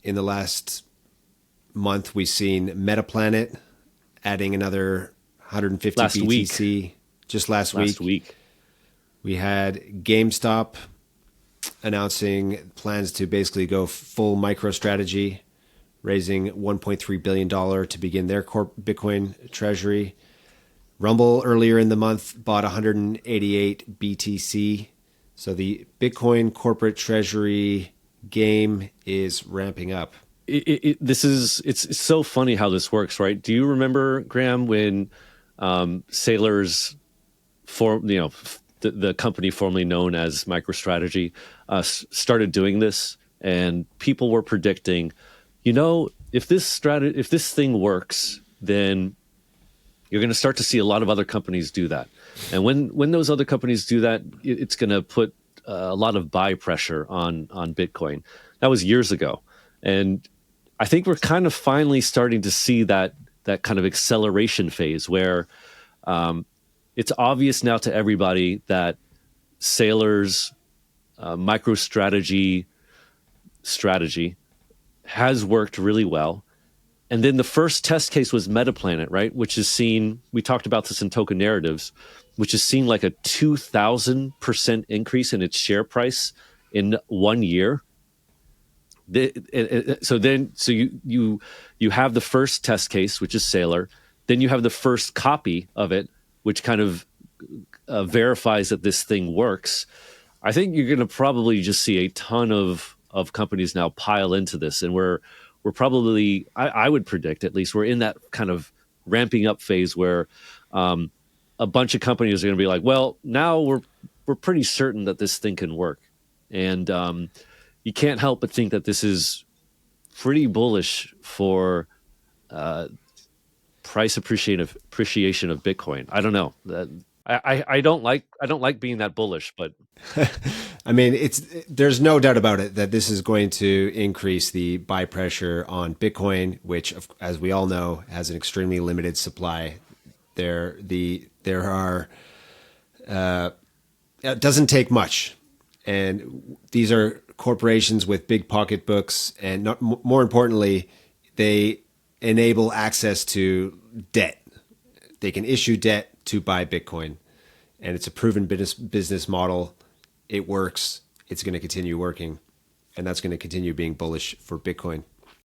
in the last month, we've seen Metaplanet adding another 150 Last week. BTC just last Last week. week. We had GameStop announcing plans to basically go full MicroStrategy, raising $1.3 billion to begin their Bitcoin treasury. Rumble earlier in the month bought 188 BTC. So the Bitcoin corporate treasury game is ramping up. It's so funny how this works, right? Do you remember, Graham, when Sailors the company formerly known as MicroStrategy, started doing this, and people were predicting, if this thing works, then you're going to start to see a lot of other companies do that. And when those other companies do that, it's going to put a lot of buy pressure on Bitcoin. That was years ago. And I think we're kind of finally starting to see that kind of acceleration phase where it's obvious now to everybody that Sailor's MicroStrategy strategy has worked really well. And then the first test case was Metaplanet, right? Which is seen, we talked about this in Token Narratives, which is seen like a 2,000% increase in its share price in 1 year. So you have the first test case, which is Sailor. Then you have the first copy of it, which kind of verifies that this thing works. I think you're going to probably just see a ton of companies now pile into this, and we're probably, I would predict at least, we're in that kind of ramping up phase where a bunch of companies are going to be like, well, now we're pretty certain that this thing can work, and you can't help but think that this is pretty bullish for price appreciation of Bitcoin. I don't know. I don't like being that bullish, but I mean, there's no doubt about it that this is going to increase the buy pressure on Bitcoin, which, as we all know, has an extremely limited supply. It doesn't take much, and these are corporations with big pocketbooks, and more importantly, they enable access to debt. They can issue debt to buy Bitcoin, and it's a proven business model. It works. It's going to continue working, and that's going to continue being bullish for Bitcoin.